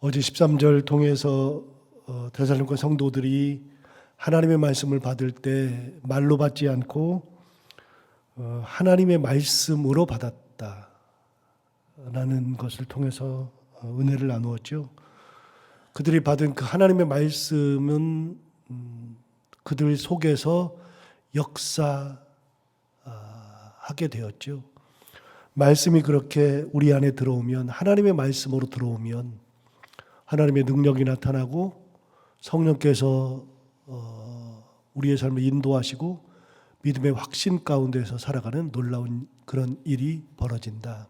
어제 13절 통해서 데살로니가 성도들이 하나님의 말씀을 받을 때 말로 받지 않고 하나님의 말씀으로 받았다라는 것을 통해서 은혜를 나누었죠. 그들이 받은 그 하나님의 말씀은 그들 속에서 역사하게 되었죠. 말씀이 그렇게 우리 안에 들어오면, 하나님의 말씀으로 들어오면 하나님의 능력이 나타나고 성령께서 우리의 삶을 인도하시고 믿음의 확신 가운데서 살아가는 놀라운 그런 일이 벌어진다.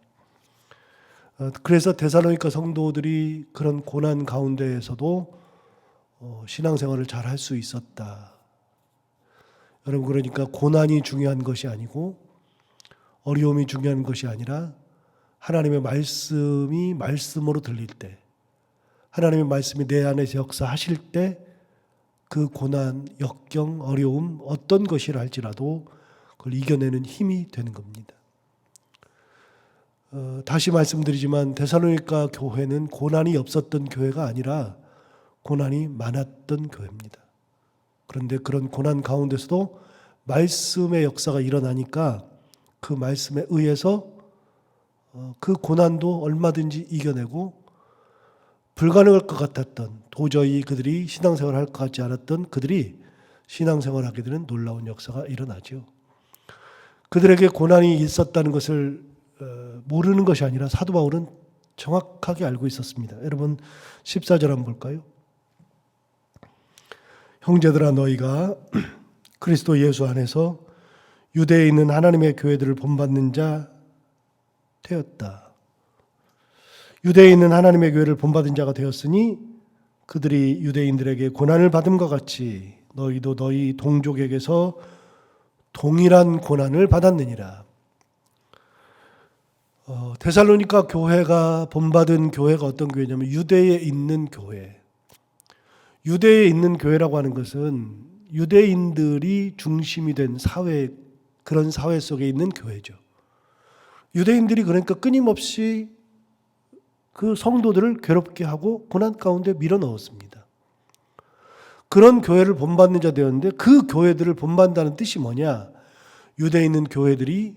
그래서 데살로니가 성도들이 그런 고난 가운데에서도 신앙생활을 잘 할 수 있었다. 여러분, 그러니까 고난이 중요한 것이 아니고 어려움이 중요한 것이 아니라 하나님의 말씀이 말씀으로 들릴 때, 하나님의 말씀이 내 안에서 역사하실 때 그 고난, 역경, 어려움 어떤 것이라 할지라도 그걸 이겨내는 힘이 되는 겁니다. 다시 말씀드리지만 데살로니가 교회는 고난이 없었던 교회가 아니라 고난이 많았던 교회입니다. 그런데 그런 고난 가운데서도 말씀의 역사가 일어나니까 그 말씀에 의해서 그 고난도 얼마든지 이겨내고 불가능할 것 같았던, 도저히 그들이 신앙생활을 할 것 같지 않았던 그들이 신앙생활을 하게 되는 놀라운 역사가 일어나죠. 그들에게 고난이 있었다는 것을 모르는 것이 아니라 사도 바울은 정확하게 알고 있었습니다. 여러분 14절 한번 볼까요? 형제들아, 너희가 그리스도 예수 안에서 유대에 있는 하나님의 교회들을 본받는 자 되었다. 유대에 있는 하나님의 교회를 본받은 자가 되었으니 그들이 유대인들에게 고난을 받음과 같이 너희도 너희 동족에게서 동일한 고난을 받았느니라. 데살로니가 교회가 본받은 교회가 어떤 교회냐면 유대에 있는 교회. 유대에 있는 교회라고 하는 것은 유대인들이 중심이 된 사회, 그런 사회 속에 있는 교회죠. 유대인들이 그러니까 끊임없이 그 성도들을 괴롭게 하고 고난 가운데 밀어넣었습니다. 그런 교회를 본받는 자 되었는데 그 교회들을 본받는다는 뜻이 뭐냐? 유대에 있는 교회들이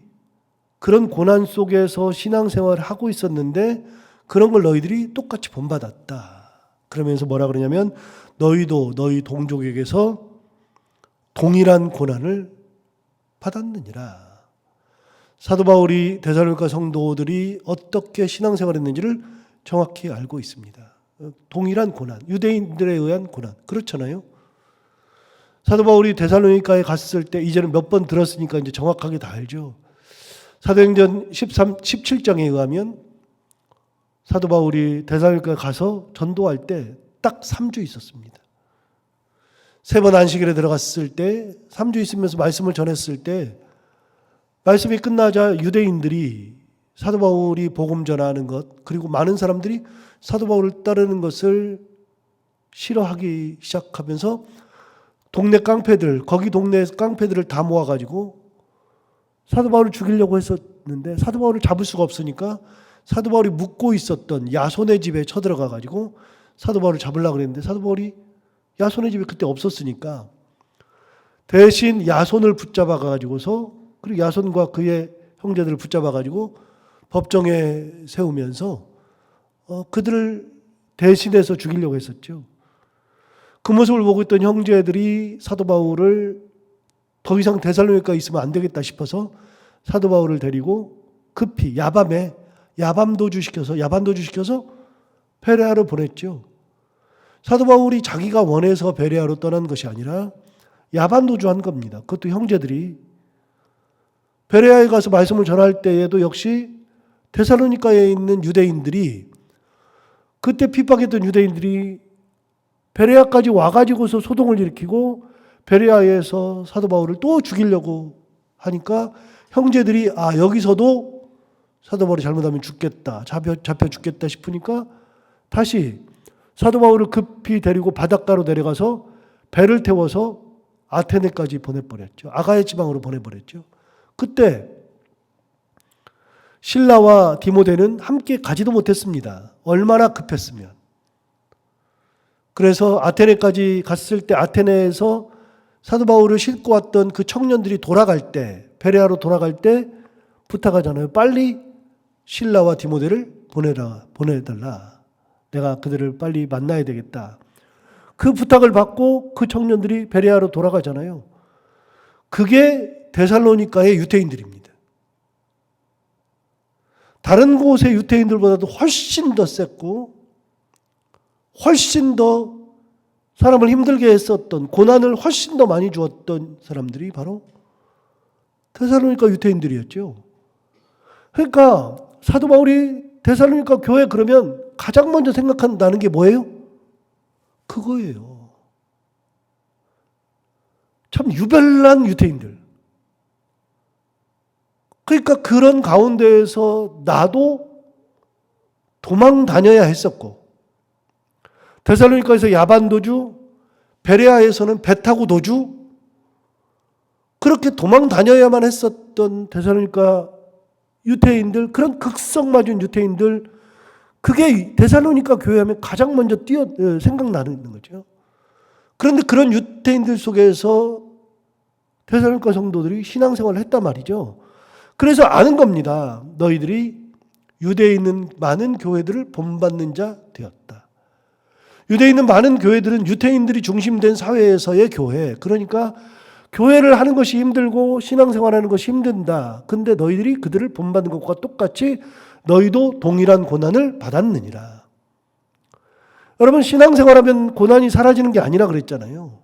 그런 고난 속에서 신앙생활을 하고 있었는데 그런 걸 너희들이 똑같이 본받았다. 그러면서 뭐라 그러냐면 너희도 너희 동족에게서 동일한 고난을 받았느니라. 사도 바울이 데살로니가 성도들이 어떻게 신앙생활을 했는지를 정확히 알고 있습니다. 동일한 고난, 유대인들에 의한 고난. 그렇잖아요. 사도 바울이 데살로니가에 갔을 때 이제는 몇 번 들었으니까 이제 정확하게 다 알죠. 사도행전 17장에 의하면 사도 바울이 데살로니가에 가서 전도할 때 딱 3주 있었습니다. 3번 안식일에 들어갔을 때 3주 있으면서 말씀을 전했을 때 말씀이 끝나자 유대인들이 사도 바울이 복음 전하는 것, 그리고 많은 사람들이 사도 바울을 따르는 것을 싫어하기 시작하면서 동네 깡패들, 거기 동네 깡패들을 다 모아가지고 사도 바울을 죽이려고 했었는데 사도 바울을 잡을 수가 없으니까 사도 바울이 묵고 있었던 야손의 집에 쳐들어가가지고 사도 바울을 잡으려고 그랬는데 사도 바울이 야손의 집에 그때 없었으니까 대신 야손을 붙잡아가지고서, 그리고 야손과 그의 형제들을 붙잡아가지고 법정에 세우면서 그들을 대신해서 죽이려고 했었죠. 그 모습을 보고 있던 형제들이 사도 바울을 더 이상 데살로니가에 있으면 안 되겠다 싶어서 사도 바울을 데리고 급히 야반도주 시켜서 베레아로 보냈죠. 사도 바울이 자기가 원해서 베레아로 떠난 것이 아니라 야반도주한 겁니다. 그것도 형제들이 베레아에 가서 말씀을 전할 때에도 역시 데살로니가에 있는 유대인들이, 그때 핍박했던 유대인들이 베레아까지 와가지고서 소동을 일으키고 베레아에서 사도 바울을 또 죽이려고 하니까 형제들이 여기서도 사도 바울이 잘못하면 죽겠다, 잡혀 죽겠다 싶으니까 다시 사도 바울을 급히 데리고 바닷가로 내려가서 배를 태워서 아테네까지 보내버렸죠. 아가야 지방으로 보내버렸죠. 그때 실라와 디모데는 함께 가지도 못했습니다. 얼마나 급했으면. 그래서 아테네까지 갔을 때 보내서 사도 바울을 싣고 왔던 그 청년들이 돌아갈 때, 베레아로 돌아갈 때 부탁하잖아요. 빨리 실라와 디모데를 보내달라. 내가 그들을 빨리 만나야 되겠다. 그 부탁을 받고 그 청년들이 베레아로 돌아가잖아요. 그게 데살로니가의 유대인들입니다. 다른 곳의 유대인들보다도 훨씬 더 셌고 훨씬 더 사람을 힘들게 했었던, 고난을 훨씬 더 많이 주었던 사람들이 바로 데살로니가 유대인들이었죠. 그러니까 사도 바울이 데살로니가 교회 그러면 가장 먼저 생각한다는 게 뭐예요? 그거예요. 참 유별난 유대인들. 그러니까 그런 가운데에서 나도 도망 다녀야 했었고, 데살로니가에서 야반 도주, 베레아에서는 배 타고 도주, 그렇게 도망 다녀야만 했었던 데살로니가 유대인들, 그런 극성 맞은 유대인들, 그게 데살로니가 교회 하면 가장 먼저 생각나는 거죠. 그런데 그런 유대인들 속에서 데살로니가 성도들이 신앙생활을 했단 말이죠. 그래서 아는 겁니다. 너희들이 유대에 있는 많은 교회들을 본받는 자 되었다. 유대에 있는 많은 교회들은 유대인들이 중심된 사회에서의 교회. 그러니까 교회를 하는 것이 힘들고 신앙생활하는 것이 힘든다. 근데 너희들이 그들을 본받는 것과 똑같이 너희도 동일한 고난을 받았느니라. 여러분, 신앙생활하면 고난이 사라지는 게 아니라 그랬잖아요.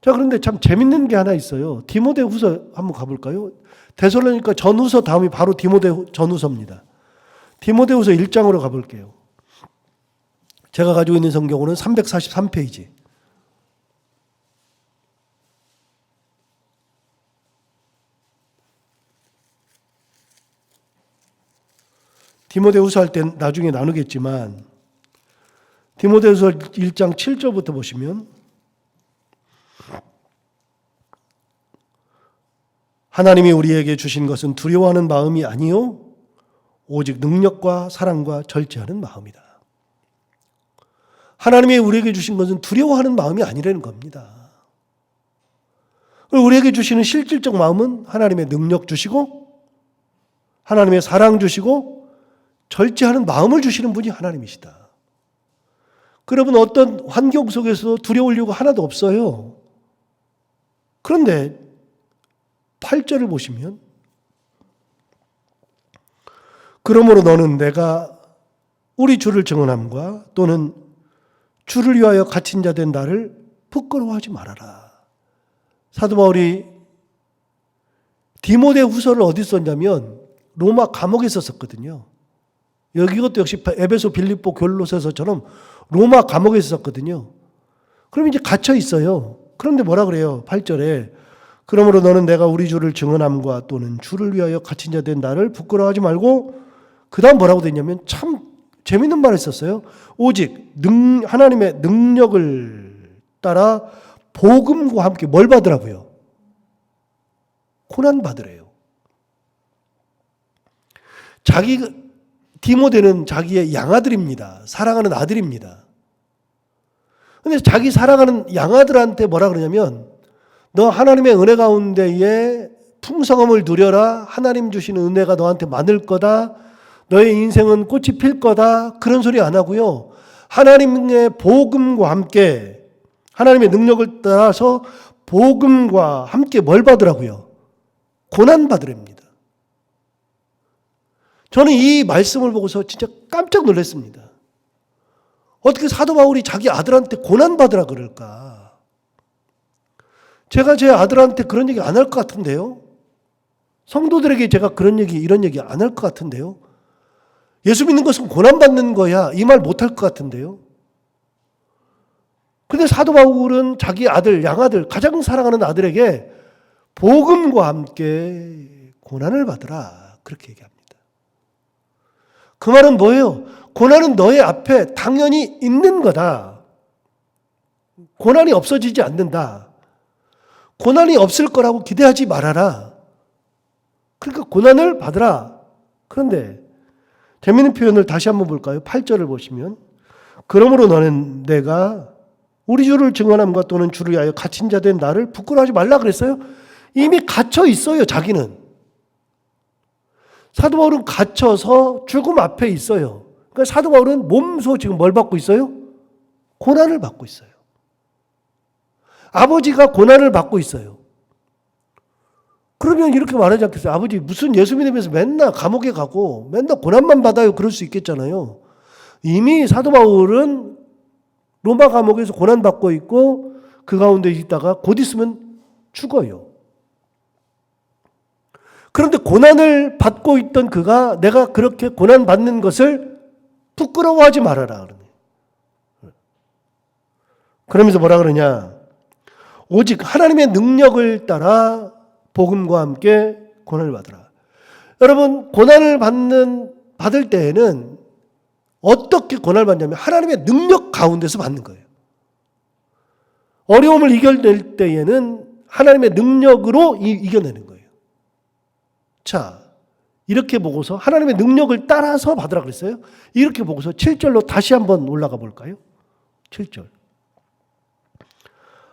자, 그런데 참 재밌는 게 하나 있어요. 디모데후서 한번 가볼까요? 데살로니가 전후서 다음이 바로 디모데 전후서입니다. 디모데후서 1장으로 가볼게요. 제가 가지고 있는 성경으로는 343페이지. 디모데후서 할 땐 나중에 나누겠지만 디모데후서 1장 7절부터 보시면 하나님이 우리에게 주신 것은 두려워하는 마음이 아니요 오직 능력과 사랑과 절제하는 마음이다. 하나님이 우리에게 주신 것은 두려워하는 마음이 아니라는 겁니다. 우리에게 주시는 실질적 마음은 하나님의 능력 주시고 하나님의 사랑 주시고 절제하는 마음을 주시는 분이 하나님이시다. 여러분, 어떤 환경 속에서 두려울 이유가 하나도 없어요. 그런데 8절을 보시면 그러므로 너는 내가 우리 주를 증언함과 또는 주를 위하여 갇힌 자 된 나를 부끄러워하지 말아라. 사도 바울이 디모데후서를 어디 썼냐면 로마 감옥에 썼거든요. 이것도 역시 에베소, 빌립보, 골로새서처럼 로마 감옥에 썼거든요. 그럼 이제 갇혀 있어요. 그런데 뭐라 그래요? 8절에 그러므로 너는 내가 우리 주를 증언함과 또는 주를 위하여 갇힌 자 된 나를 부끄러워하지 말고, 그 다음 뭐라고 되냐면 참 재밌는 말을 썼어요. 오직 하나님의 능력을 따라 복음과 함께 뭘 받으라고요? 고난 받으래요. 디모데는 자기의 양아들입니다. 사랑하는 아들입니다. 근데 자기 사랑하는 양아들한테 뭐라 그러냐면 너 하나님의 은혜 가운데에 풍성함을 누려라. 하나님 주시는 은혜가 너한테 많을 거다. 너의 인생은 꽃이 필 거다. 그런 소리 안 하고요. 하나님의 복음과 함께 하나님의 능력을 따라서 복음과 함께 뭘 받으라고요? 고난 받으랍니다. 저는 이 말씀을 보고서 진짜 깜짝 놀랐습니다. 어떻게 사도 바울이 자기 아들한테 고난 받으라 그럴까? 제가 제 아들한테 그런 얘기 안 할 것 같은데요. 성도들에게 제가 이런 얘기 안 할 것 같은데요. 예수 믿는 것은 고난받는 거야. 이 말 못 할 것 같은데요. 근데 사도 바울은 자기 아들, 양아들, 가장 사랑하는 아들에게 복음과 함께 고난을 받으라. 그렇게 얘기합니다. 그 말은 뭐예요? 고난은 너의 앞에 당연히 있는 거다. 고난이 없어지지 않는다. 고난이 없을 거라고 기대하지 말아라. 그러니까 고난을 받으라. 그런데 재미있는 표현을 다시 한번 볼까요? 8절을 보시면 그러므로 너는 내가 우리 주를 증언함과 또는 주를 위하여 갇힌 자 된 나를 부끄러워하지 말라 그랬어요. 이미 갇혀 있어요, 자기는. 사도 바울은 갇혀서 죽음 앞에 있어요. 그러니까 사도 바울은 몸소 지금 뭘 받고 있어요? 고난을 받고 있어요. 아버지가 고난을 받고 있어요. 그러면 이렇게 말하지 않겠어요? 아버지 무슨 예수 믿으면서 맨날 감옥에 가고 맨날 고난만 받아요. 그럴 수 있겠잖아요. 이미 사도 바울은 로마 감옥에서 고난받고 있고 그 가운데 있다가 곧 있으면 죽어요. 그런데 고난을 받고 있던 그가 내가 그렇게 고난받는 것을 부끄러워하지 말아라. 그러면서 뭐라 그러냐? 오직 하나님의 능력을 따라 복음과 함께 고난을 받으라. 여러분, 고난을 받을 때에는 어떻게 고난을 받냐면 하나님의 능력 가운데서 받는 거예요. 어려움을 이겨낼 때에는 하나님의 능력으로 이겨내는 거예요. 자, 이렇게 보고서 하나님의 능력을 따라서 받으라 그랬어요. 이렇게 보고서 7절로 다시 한번 올라가 볼까요? 7절.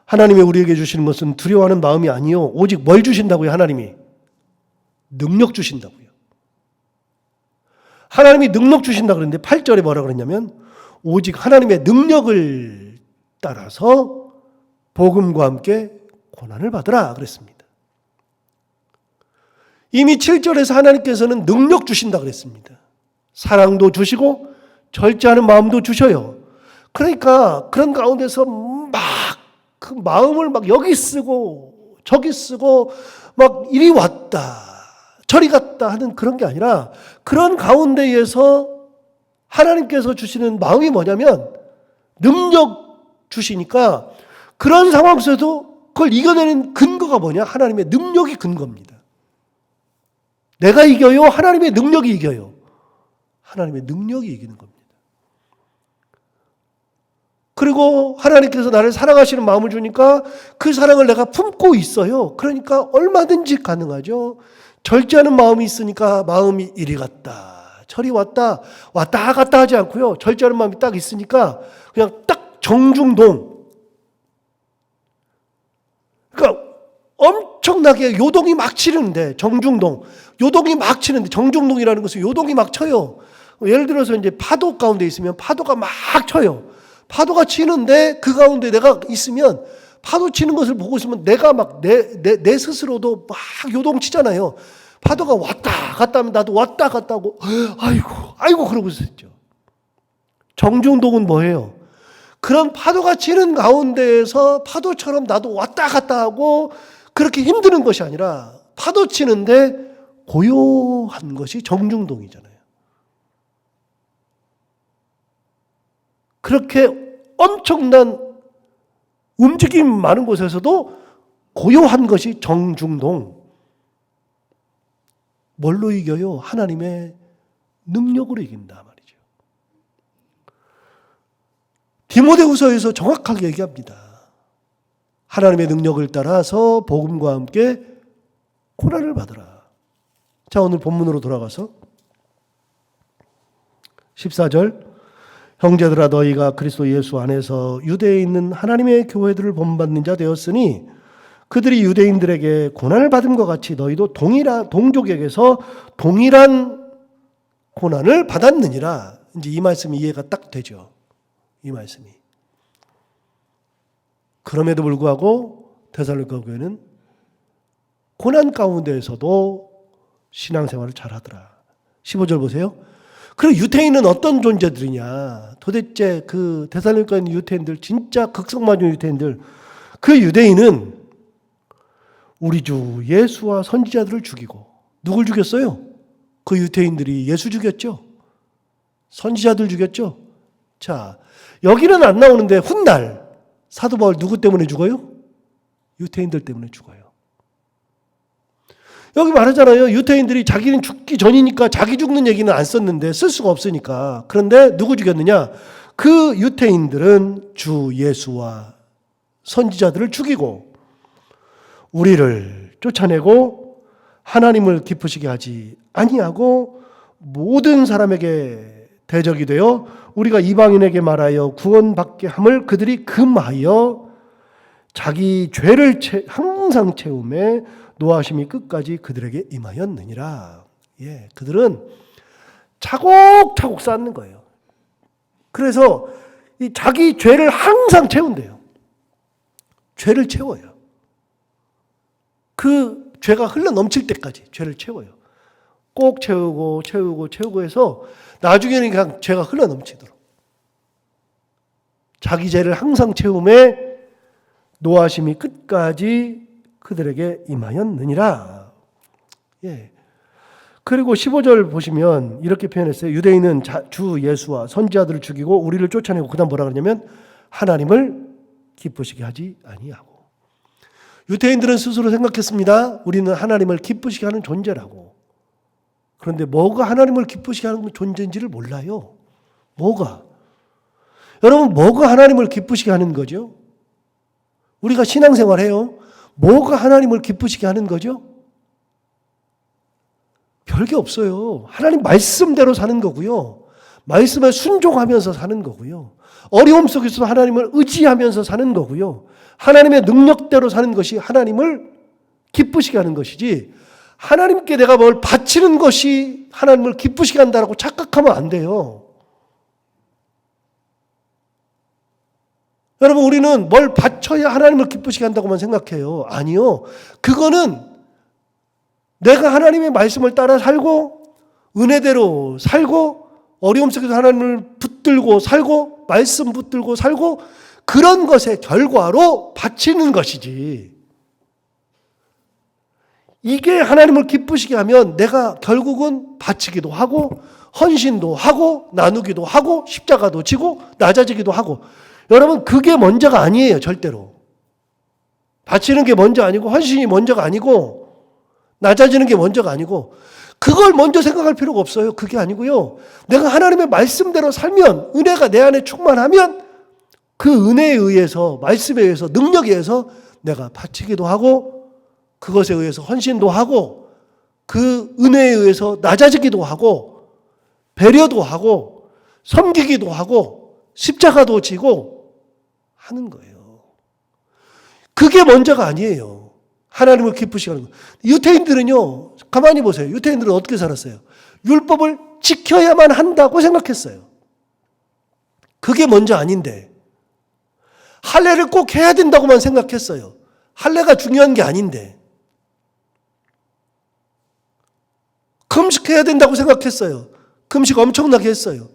하나님이 우리에게 주시는 것은 두려워하는 마음이 아니요 오직 뭘 주신다고요? 하나님이 능력 주신다고요. 하나님이 능력 주신다 그랬는데 8절에 뭐라 그랬냐면 오직 하나님의 능력을 따라서 복음과 함께 고난을 받으라 그랬습니다. 이미 7절에서 하나님께서는 능력 주신다 그랬습니다. 사랑도 주시고 절제하는 마음도 주셔요. 그러니까 그런 가운데서 막 그 마음을 막 여기 쓰고 저기 쓰고 막 이리 왔다 저리 갔다 하는 그런 게 아니라 그런 가운데에서 하나님께서 주시는 마음이 뭐냐면 능력 주시니까 그런 상황 속에도 그걸 이겨내는 근거가 뭐냐? 하나님의 능력이 근거입니다. 내가 이겨요? 하나님의 능력이 이겨요? 하나님의 능력이 이기는 겁니다. 그리고 하나님께서 나를 사랑하시는 마음을 주니까 그 사랑을 내가 품고 있어요. 그러니까 얼마든지 가능하죠. 절제하는 마음이 있으니까 마음이 이리 갔다 저리 왔다 갔다 하지 않고요. 절제하는 마음이 딱 있으니까 그냥 딱 정중동. 그러니까 엄청나게 요동이 막 치는데 정중동. 요동이 막 치는데 정중동이라는 것은 요동이 막 쳐요. 예를 들어서 이제 파도 가운데 있으면 파도가 막 쳐요. 파도가 치는데 그 가운데 내가 있으면 파도 치는 것을 보고 있으면 내가 막 내 스스로도 막 요동치잖아요. 파도가 왔다 갔다 하면 나도 왔다 갔다 하고 아이고 그러고 있었죠. 정중동은 뭐예요? 그런 파도가 치는 가운데에서 파도처럼 나도 왔다 갔다 하고 그렇게 힘드는 것이 아니라 파도 치는데 고요한 것이 정중동이잖아요. 그렇게 엄청난 움직임 많은 곳에서도 고요한 것이 정중동. 뭘로 이겨요? 하나님의 능력으로 이긴다 말이죠. 디모데후서에서 정확하게 얘기합니다. 하나님의 능력을 따라서 복음과 함께 고난을 받으라. 자, 오늘 본문으로 돌아가서 14절. 형제들아 너희가 그리스도 예수 안에서 유대에 있는 하나님의 교회들을 본받는 자 되었으니 그들이 유대인들에게 고난을 받음과 같이 너희도 동족에게서 동일한 고난을 받았느니라. 이제 이 말씀이 이해가 딱 되죠. 이 말씀이. 그럼에도 불구하고 데살로니가 교회는 고난 가운데에서도 신앙생활을 잘하더라. 15절 보세요. 그리고 유대인은 어떤 존재들이냐? 도대체 그 데살로니가에 있는 유대인들, 진짜 극성맞은 유대인들, 그 유대인은 우리 주 예수와 선지자들을 죽이고, 누굴 죽였어요? 그 유대인들이 예수 죽였죠? 선지자들 죽였죠? 자, 여기는 안 나오는데 훗날 사도 바울 누구 때문에 죽어요? 유대인들 때문에 죽어요. 여기 말하잖아요. 유대인들이 자기는 죽기 전이니까 자기 죽는 얘기는 안 썼는데 쓸 수가 없으니까. 그런데 누구 죽였느냐? 그 유대인들은 주 예수와 선지자들을 죽이고 우리를 쫓아내고 하나님을 기쁘시게 하지 아니하고 모든 사람에게 대적이 되어 우리가 이방인에게 말하여 구원받게 함을 그들이 금하여 자기 죄를 항상 채우매 노하심이 끝까지 그들에게 임하였느니라. 예, 그들은 차곡차곡 쌓는 거예요. 그래서 이 자기 죄를 항상 채운대요. 죄를 채워요. 그 죄가 흘러 넘칠 때까지 죄를 채워요. 꼭 채우고 해서 나중에는 그냥 죄가 흘러 넘치도록. 자기 죄를 항상 채움에 노하심이 끝까지 그들에게 임하였느니라. 예. 그리고 15절 보시면 이렇게 표현했어요. 유대인은 주 예수와 선지자들을 죽이고 우리를 쫓아내고 그다음 뭐라 그러냐면 하나님을 기쁘시게 하지 아니하고. 유대인들은 스스로 생각했습니다. 우리는 하나님을 기쁘시게 하는 존재라고. 그런데 뭐가 하나님을 기쁘시게 하는 존재인지를 몰라요. 뭐가? 여러분, 뭐가 하나님을 기쁘시게 하는 거죠? 우리가 신앙생활 해요. 뭐가 하나님을 기쁘시게 하는 거죠? 별게 없어요. 하나님 말씀대로 사는 거고요. 말씀에 순종하면서 사는 거고요. 어려움 속에서도 하나님을 의지하면서 사는 거고요. 하나님의 능력대로 사는 것이 하나님을 기쁘시게 하는 것이지, 하나님께 내가 뭘 바치는 것이 하나님을 기쁘시게 한다고 착각하면 안 돼요. 여러분, 우리는 뭘 바쳐야 하나님을 기쁘시게 한다고만 생각해요. 아니요. 그거는 내가 하나님의 말씀을 따라 살고 은혜대로 살고 어려움 속에서 하나님을 붙들고 살고 말씀 붙들고 살고 그런 것의 결과로 바치는 것이지, 이게 하나님을 기쁘시게 하면 내가 결국은 바치기도 하고 헌신도 하고 나누기도 하고 십자가도 지고 낮아지기도 하고, 여러분 그게 먼저가 아니에요. 절대로. 바치는 게 먼저 아니고 헌신이 먼저가 아니고 낮아지는 게 먼저가 아니고, 그걸 먼저 생각할 필요가 없어요. 그게 아니고요. 내가 하나님의 말씀대로 살면, 은혜가 내 안에 충만하면 그 은혜에 의해서, 말씀에 의해서, 능력에 의해서 내가 바치기도 하고 그것에 의해서 헌신도 하고 그 은혜에 의해서 낮아지기도 하고 배려도 하고 섬기기도 하고 십자가도 지고 하는 거예요. 그게 먼저가 아니에요. 하나님을 기쁘시게 하는 거. 유대인들은요, 가만히 보세요. 유대인들은 어떻게 살았어요? 율법을 지켜야만 한다고 생각했어요. 그게 먼저 아닌데, 할례를 꼭 해야 된다고만 생각했어요. 할례가 중요한 게 아닌데, 금식해야 된다고 생각했어요. 금식 엄청나게 했어요.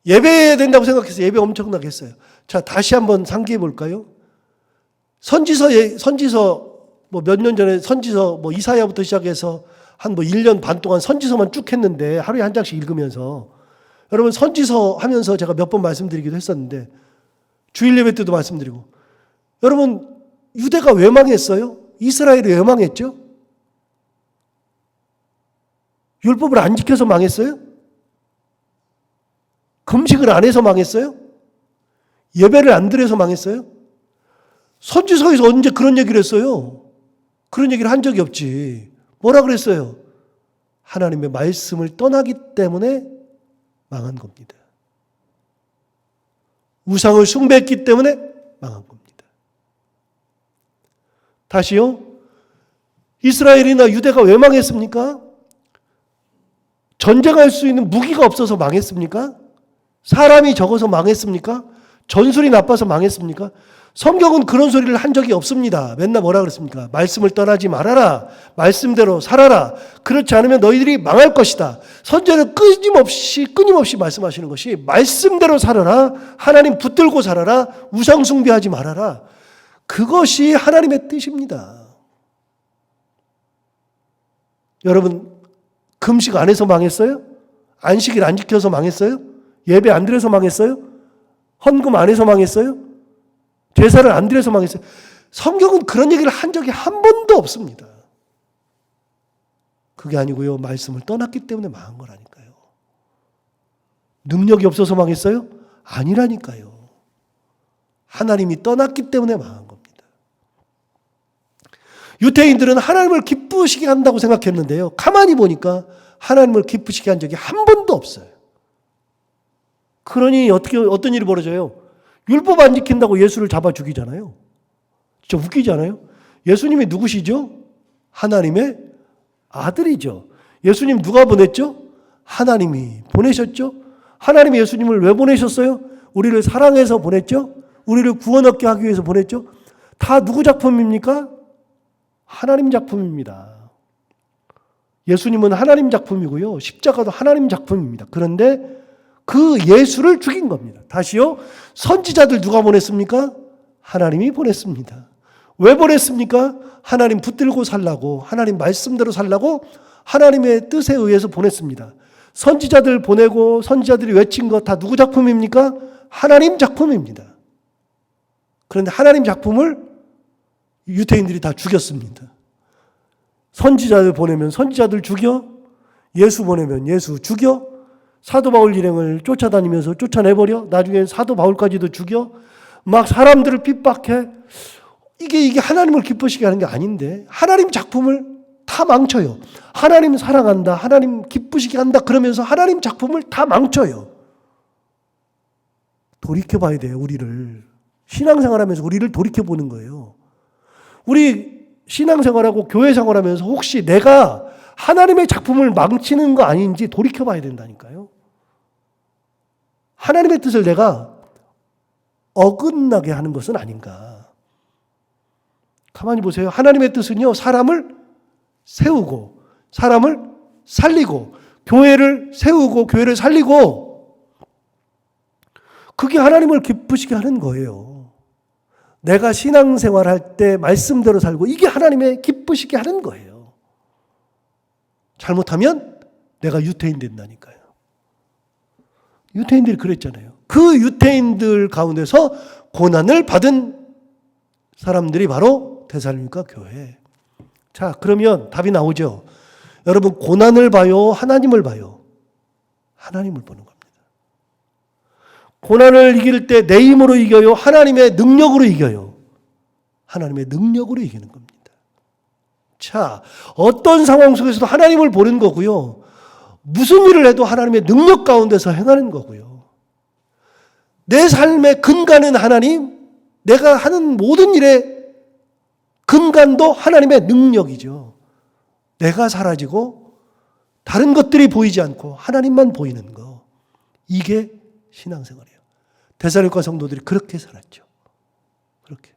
예배해야 된다고 생각했어요. 예배 엄청나게 했어요. 자, 다시 한번 상기해 볼까요? 선지서 뭐 몇 년 전에 선지서 뭐 이사야부터 시작해서 한 뭐 1년 반 동안 선지서만 쭉 했는데, 하루에 한 장씩 읽으면서, 여러분 선지서 하면서 제가 몇 번 말씀드리기도 했었는데, 주일 예배 때도 말씀드리고, 여러분 유대가 왜 망했어요? 이스라엘이 왜 망했죠? 율법을 안 지켜서 망했어요? 금식을 안 해서 망했어요? 예배를 안 드려서 망했어요? 선지서에서 언제 그런 얘기를 했어요? 그런 얘기를 한 적이 없지. 뭐라 그랬어요? 하나님의 말씀을 떠나기 때문에 망한 겁니다. 우상을 숭배했기 때문에 망한 겁니다. 다시요. 이스라엘이나 유대가 왜 망했습니까? 전쟁할 수 있는 무기가 없어서 망했습니까? 사람이 적어서 망했습니까? 전술이 나빠서 망했습니까? 성경은 그런 소리를 한 적이 없습니다. 맨날 뭐라 그랬습니까? 말씀을 떠나지 말아라. 말씀대로 살아라. 그렇지 않으면 너희들이 망할 것이다. 선지자는 끊임없이 말씀하시는 것이 말씀대로 살아라. 하나님 붙들고 살아라. 우상 숭배하지 말아라. 그것이 하나님의 뜻입니다. 여러분, 금식 안 해서 망했어요? 안식일 안 지켜서 망했어요? 예배 안 드려서 망했어요? 헌금 안 해서 망했어요? 제사를 안 드려서 망했어요? 성경은 그런 얘기를 한 적이 한 번도 없습니다. 그게 아니고요, 말씀을 떠났기 때문에 망한 거라니까요. 능력이 없어서 망했어요? 아니라니까요. 하나님이 떠났기 때문에 망한 겁니다. 유대인들은 하나님을 기쁘시게 한다고 생각했는데요, 가만히 보니까 하나님을 기쁘시게 한 적이 한 번도 없어요. 그러니 어떤 일이 벌어져요? 율법 안 지킨다고 예수를 잡아 죽이잖아요. 진짜 웃기지 않아요? 예수님이 누구시죠? 하나님의 아들이죠. 예수님 누가 보냈죠? 하나님이 보내셨죠? 하나님이 예수님을 왜 보내셨어요? 우리를 사랑해서 보냈죠? 우리를 구원 얻게 하기 위해서 보냈죠? 다 누구 작품입니까? 하나님 작품입니다. 예수님은 하나님 작품이고요. 십자가도 하나님 작품입니다. 그런데 그 예수를 죽인 겁니다. 다시요. 선지자들 누가 보냈습니까? 하나님이 보냈습니다. 왜 보냈습니까? 하나님 붙들고 살라고, 하나님 말씀대로 살라고 하나님의 뜻에 의해서 보냈습니다. 선지자들 보내고 선지자들이 외친 것 다 누구 작품입니까? 하나님 작품입니다. 그런데 하나님 작품을 유대인들이 다 죽였습니다. 선지자들 보내면 선지자들 죽여, 예수 보내면 예수 죽여, 사도 바울 일행을 쫓아다니면서 쫓아내버려, 나중에 사도 바울까지도 죽여, 막 사람들을 핍박해. 이게 하나님을 기쁘시게 하는 게 아닌데 하나님 작품을 다 망쳐요. 하나님 사랑한다, 하나님 기쁘시게 한다 그러면서 하나님 작품을 다 망쳐요. 돌이켜봐야 돼요. 우리를 신앙생활하면서 우리를 돌이켜보는 거예요. 우리 신앙생활하고 교회생활하면서 혹시 내가 하나님의 작품을 망치는 거 아닌지 돌이켜봐야 된다니까요. 하나님의 뜻을 내가 어긋나게 하는 것은 아닌가. 가만히 보세요. 하나님의 뜻은요, 사람을 세우고 사람을 살리고 교회를 세우고 교회를 살리고, 그게 하나님을 기쁘시게 하는 거예요. 내가 신앙생활 할 때 말씀대로 살고 이게 하나님의 기쁘시게 하는 거예요. 잘못하면 내가 유태인 된다니까요. 유태인들이 그랬잖아요. 그 유태인들 가운데서 고난을 받은 사람들이 바로 데살로니가 교회. 자, 그러면 답이 나오죠. 여러분, 고난을 봐요? 하나님을 봐요? 하나님을 보는 겁니다. 고난을 이길 때 내 힘으로 이겨요? 하나님의 능력으로 이겨요? 하나님의 능력으로 이기는 겁니다. 자, 어떤 상황 속에서도 하나님을 보는 거고요. 무슨 일을 해도 하나님의 능력 가운데서 행하는 거고요. 내 삶의 근간은 하나님, 내가 하는 모든 일의 근간도 하나님의 능력이죠. 내가 사라지고 다른 것들이 보이지 않고 하나님만 보이는 거. 이게 신앙생활이에요. 데살로니가 성도들이 그렇게 살았죠. 그렇게.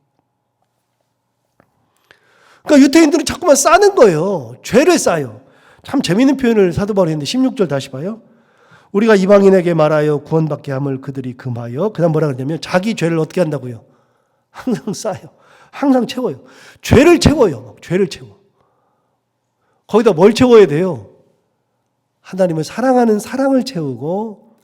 그러니까 유태인들은 자꾸만 싸는 거예요. 죄를 싸요. 참 재미있는 표현을 사도 바울이 했는데 16절 다시 봐요. 우리가 이방인에게 말하여 구원받게 함을 그들이 금하여, 그 다음 뭐라 그러냐면 자기 죄를 어떻게 한다고요? 항상 싸요. 항상 채워요. 죄를 채워요. 죄를 채워. 거기다 뭘 채워야 돼요? 하나님을 사랑하는 사랑을 채우고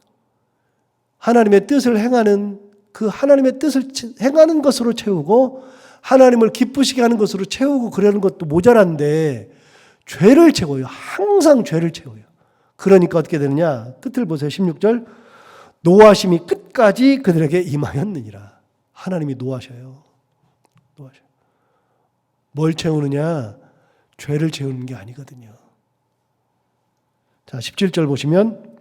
하나님의 뜻을 행하는 그 하나님의 뜻을 행하는 것으로 채우고 하나님을 기쁘시게 하는 것으로 채우고 그러는 것도 모자란데 죄를 채워요. 항상 죄를 채워요. 그러니까 어떻게 되느냐? 끝을 보세요. 16절. 노하심이 끝까지 그들에게 임하였느니라. 하나님이 노하셔요. 노하셔요. 뭘 채우느냐? 죄를 채우는 게 아니거든요. 자, 17절 보시면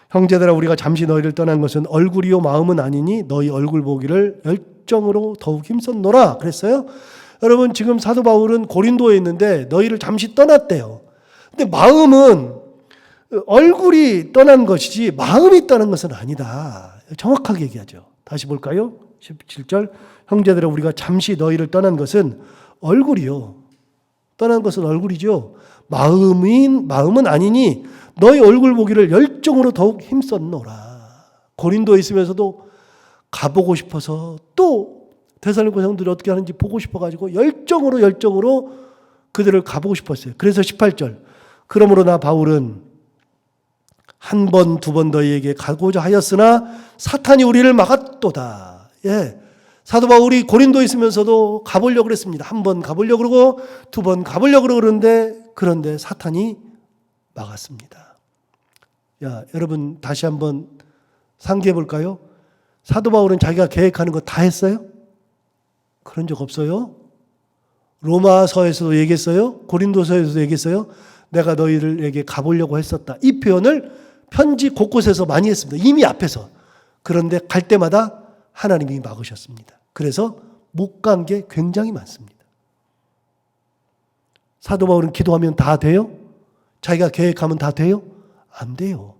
형제들아 우리가 잠시 너희를 떠난 것은 얼굴이요 마음은 아니니 너희 얼굴 보기를 열정으로 더욱 힘썼노라 그랬어요. 여러분, 지금 사도 바울은 고린도에 있는데 너희를 잠시 떠났대요. 근데 마음은 얼굴이 떠난 것이지 마음이 떠난 것은 아니다. 정확하게 얘기하죠. 다시 볼까요? 17절. 형제들아 우리가 잠시 너희를 떠난 것은 얼굴이요. 떠난 것은 얼굴이죠. 마음은 아니니 너희 얼굴 보기를 열정으로 더욱 힘썼노라. 고린도에 있으면서도 가보고 싶어서 또 데살로니가 성도들이 어떻게 하는지 보고 싶어가지고 열정으로 그들을 가보고 싶었어요. 그래서 18절. 그러므로 나 바울은 한 번, 두 번 너희에게 가고자 하였으나 사탄이 우리를 막았도다. 예. 사도 바울이 고린도에 있으면서도 가보려고 그랬습니다. 한 번 가보려고 그러고 두 번 가보려고 그런데 사탄이 막았습니다. 야, 여러분 다시 한번 상기해 볼까요? 사도 바울은 자기가 계획하는 거 다 했어요? 그런 적 없어요. 로마서에서도 얘기했어요. 고린도서에서도 얘기했어요. 내가 너희들에게 가보려고 했었다. 이 표현을 편지 곳곳에서 많이 했습니다. 이미 앞에서. 그런데 갈 때마다 하나님이 막으셨습니다. 그래서 못 간 게 굉장히 많습니다. 사도 바울은 기도하면 다 돼요? 자기가 계획하면 다 돼요? 안 돼요.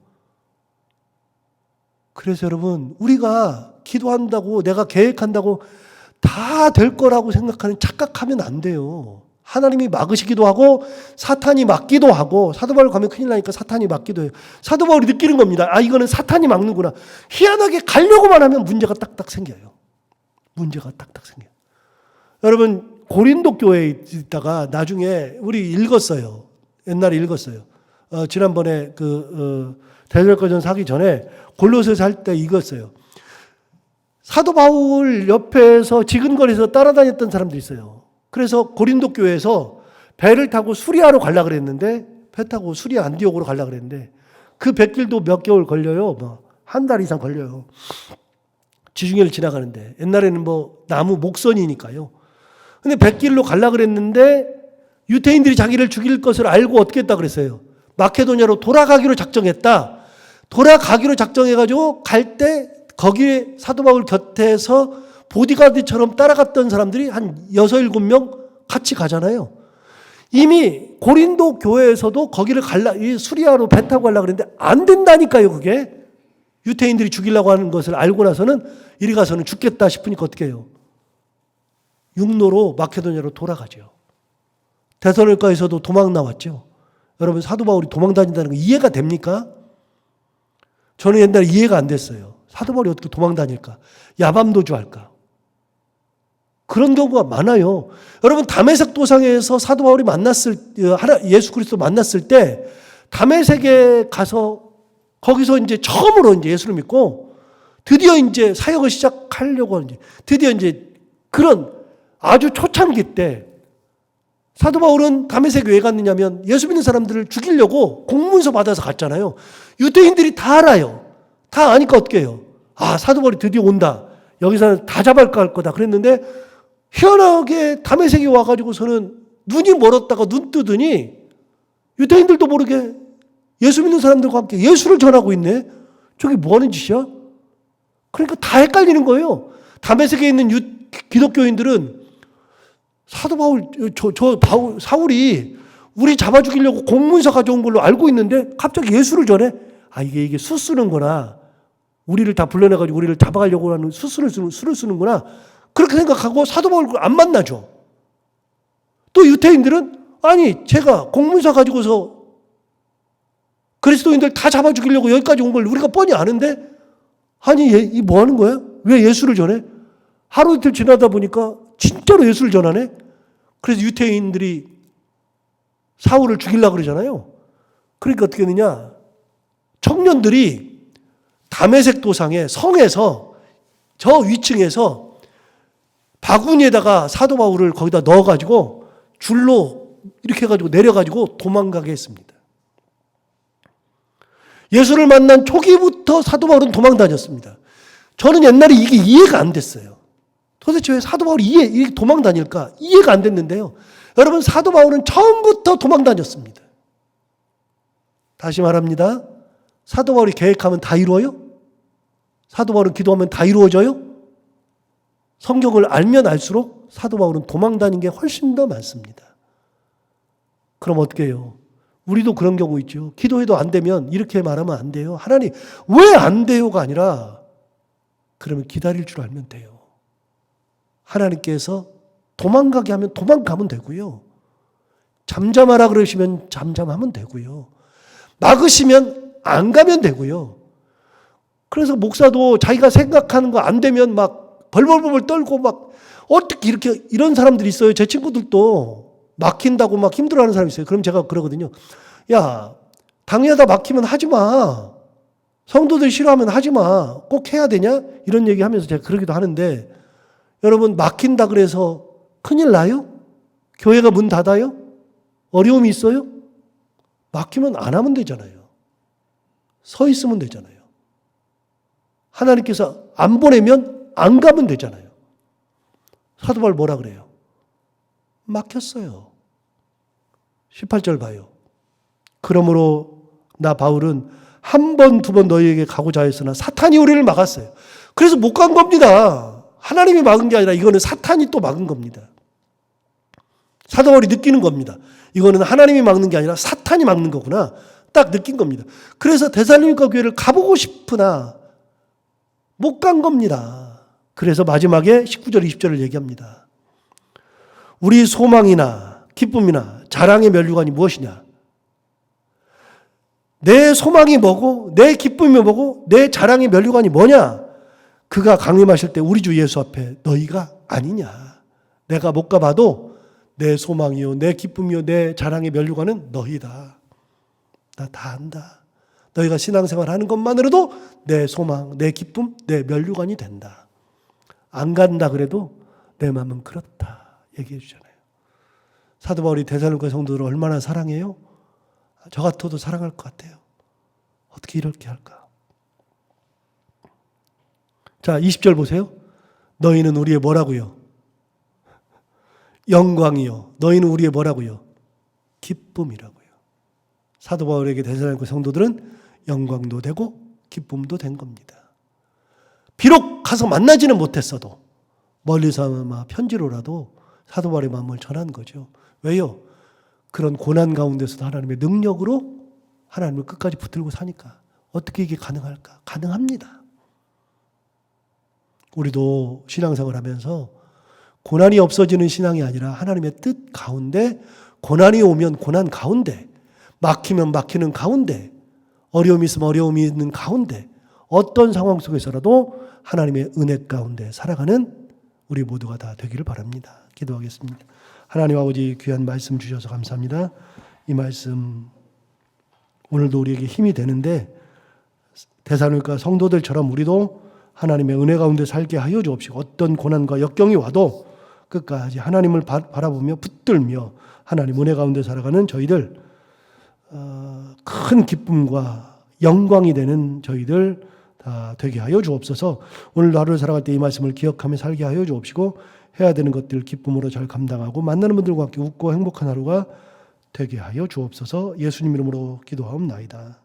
그래서 여러분, 우리가 기도한다고, 내가 계획한다고 다 될 거라고 생각하는 착각하면 안 돼요. 하나님이 막으시기도 하고 사탄이 막기도 하고, 사도 바울 가면 큰일 나니까 사탄이 막기도 해요. 사도 바울이 느끼는 겁니다. 아, 이거는 사탄이 막는구나. 희한하게 가려고만 하면 문제가 딱딱 생겨요. 문제가 딱딱 생겨요. 여러분, 고린도 교회에 있다가 나중에 우리 읽었어요. 옛날에 읽었어요. 지난번에 대절거전 사기 전에 골로새서 할 때 읽었어요. 사도 바울 옆에서 지근거리에서 따라다녔던 사람들이 있어요. 그래서 고린도 교회에서 배를 타고 수리아로 가려고 그랬는데, 배 타고 수리아 안디옥으로 가려고 그랬는데, 그 백길도 몇 개월 걸려요. 한 달 이상 걸려요. 지중해를 지나가는데. 옛날에는 나무 목선이니까요. 근데 백길로 가려고 그랬는데 유대인들이 자기를 죽일 것을 알고 어떻게 했다 그랬어요? 마케도냐로 돌아가기로 작정했다. 돌아가기로 작정해가지고 갈 때 거기에 사도 바울 곁에서 보디가드처럼 따라갔던 사람들이 한 6, 7명 같이 가잖아요. 이미 고린도 교회에서도 거기를 수리아로 배 타고 가려고 그랬는데 안 된다니까요, 그게. 유대인들이 죽이려고 하는 것을 알고 나서는 이리 가서는 죽겠다 싶으니까 어떻게 해요? 육로로 마케도냐로 돌아가죠. 데살로니가에서도 도망 나왔죠. 여러분, 사도 바울이 도망 다닌다는 거 이해가 됩니까? 저는 옛날에 이해가 안 됐어요. 사도 바울이 어떻게 도망 다닐까? 야밤도주 할까? 그런 경우가 많아요. 여러분, 다메섹 도상에서 사도 바울이 예수 그리스도 만났을 때 다메섹에 가서 거기서 이제 처음으로 이제 예수를 믿고 드디어 이제 사역을 시작하려고 드디어 이제 그런 아주 초창기 때 사도 바울은 다메섹에 왜 갔느냐면 예수 믿는 사람들을 죽이려고 공문서 받아서 갔잖아요. 유대인들이 다 알아요. 다 아니까 어떻게 해요? 아, 사도 바울이 드디어 온다. 여기서는 다 잡아갈 거다. 그랬는데 희한하게 다메섹에 와가지고서는 눈이 멀었다가 눈 뜨더니 유대인들도 모르게 예수 믿는 사람들과 함께 예수를 전하고 있네. 저게 뭐 하는 짓이야? 그러니까 다 헷갈리는 거예요. 다메섹에 있는 기독교인들은 사도 바울, 사울이 우리 잡아 죽이려고 공문서 가져온 걸로 알고 있는데 갑자기 예수를 전해? 아, 이게 수 쓰는구나. 우리를 다 불러내가지고 우리를 잡아가려고 하는 수를 쓰는구나. 그렇게 생각하고 사도 바울을 안 만나죠. 또 유대인들은 아니, 제가 공문서 가지고서 그리스도인들 다 잡아 죽이려고 여기까지 온 걸 우리가 뻔히 아는데, 아니, 이 뭐 하는 거야? 왜 예수를 전해? 하루 이틀 지나다 보니까 진짜로 예수를 전하네? 그래서 유대인들이 사울을 죽이려고 그러잖아요. 그러니까 어떻게 했느냐? 청년들이 다메섹 도상의 성에서 저 위층에서 바구니에다가 사도 바울을 거기다 넣어가지고 줄로 이렇게 해가지고 내려가지고 도망가게 했습니다. 예수를 만난 초기부터 사도 바울은 도망 다녔습니다. 저는 옛날에 이게 이해가 안 됐어요. 도대체 왜 사도 바울이 도망 다닐까? 이해가 안 됐는데요. 여러분, 사도 바울은 처음부터 도망 다녔습니다. 다시 말합니다. 사도 바울이 계획하면 다 이루어요? 사도 바울은 기도하면 다 이루어져요? 성경을 알면 알수록 사도 바울은 도망 다닌 게 훨씬 더 많습니다. 그럼 어떻게 해요? 우리도 그런 경우 있죠. 기도해도 안 되면 이렇게 말하면 안 돼요. 하나님, 왜 안 돼요가 아니라 그러면 기다릴 줄 알면 돼요. 하나님께서 도망가게 하면 도망가면 되고요. 잠잠하라 그러시면 잠잠하면 되고요. 막으시면 안 가면 되고요. 그래서 목사도 자기가 생각하는 거 안 되면 막 벌벌벌 떨고 막 어떻게 이런 사람들이 있어요. 제 친구들도 막힌다고 막 힘들어하는 사람이 있어요. 그럼 제가 그러거든요. 야, 당연하다 막히면 하지 마. 성도들 싫어하면 하지 마. 꼭 해야 되냐? 이런 얘기 하면서 제가 그러기도 하는데, 여러분, 막힌다 그래서 큰일 나요? 교회가 문 닫아요? 어려움이 있어요? 막히면 안 하면 되잖아요. 서 있으면 되잖아요. 하나님께서 안 보내면 안 가면 되잖아요. 사도 바울 뭐라 그래요? 막혔어요. 18절 봐요. 그러므로 나 바울은 한 번, 두 번 너희에게 가고자 했으나 사탄이 우리를 막았어요. 그래서 못 간 겁니다. 하나님이 막은 게 아니라 이거는 사탄이 또 막은 겁니다. 사도 바울이 느끼는 겁니다. 이거는 하나님이 막는 게 아니라 사탄이 막는 거구나. 딱 느낀 겁니다. 그래서 데살로니가 교회를 가보고 싶으나 못 간 겁니다. 그래서 마지막에 19절, 20절을 얘기합니다. 우리 소망이나 기쁨이나 자랑의 면류관이 무엇이냐? 내 소망이 뭐고 내 기쁨이 뭐고 내 자랑의 면류관이 뭐냐? 그가 강림하실 때 우리 주 예수 앞에 너희가 아니냐? 내가 못 가봐도 내 소망이요 내 기쁨이요 내 자랑의 면류관은 너희다. 나 다 안다. 너희가 신앙생활 하는 것만으로도 내 소망, 내 기쁨, 내 면류관이 된다. 안 간다 그래도 내 마음은 그렇다 얘기해 주잖아요. 사도 바울이 데살로니가 성도들을 얼마나 사랑해요? 저 같아도 사랑할 것 같아요. 어떻게 이렇게 할까? 자, 20절 보세요. 너희는 우리의 뭐라고요? 영광이요. 너희는 우리의 뭐라고요? 기쁨이라고요. 사도 바울에게 데살로니가 성도들은 영광도 되고 기쁨도 된 겁니다. 비록 가서 만나지는 못했어도 멀리서 편지로라도 사도 바울의 마음을 전한 거죠. 왜요? 그런 고난 가운데서도 하나님의 능력으로 하나님을 끝까지 붙들고 사니까. 어떻게 이게 가능할까? 가능합니다. 우리도 신앙생활 하면서 고난이 없어지는 신앙이 아니라 하나님의 뜻 가운데, 고난이 오면 고난 가운데, 막히면 막히는 가운데, 어려움이 있으면 어려움이 있는 가운데, 어떤 상황 속에서라도 하나님의 은혜 가운데 살아가는 우리 모두가 다 되기를 바랍니다. 기도하겠습니다. 하나님 아버지 귀한 말씀 주셔서 감사합니다. 이 말씀 오늘도 우리에게 힘이 되는데 데살로니가 성도들처럼 우리도 하나님의 은혜 가운데 살게 하여 주옵시고 어떤 고난과 역경이 와도 끝까지 하나님을 바라보며 붙들며 하나님 은혜 가운데 살아가는 저희들, 큰 기쁨과 영광이 되는 저희들 다 되게 하여 주옵소서. 오늘도 하루를 살아갈 때 이 말씀을 기억하며 살게 하여 주옵시고 해야 되는 것들 기쁨으로 잘 감당하고 만나는 분들과 함께 웃고 행복한 하루가 되게 하여 주옵소서. 예수님 이름으로 기도하옵나이다.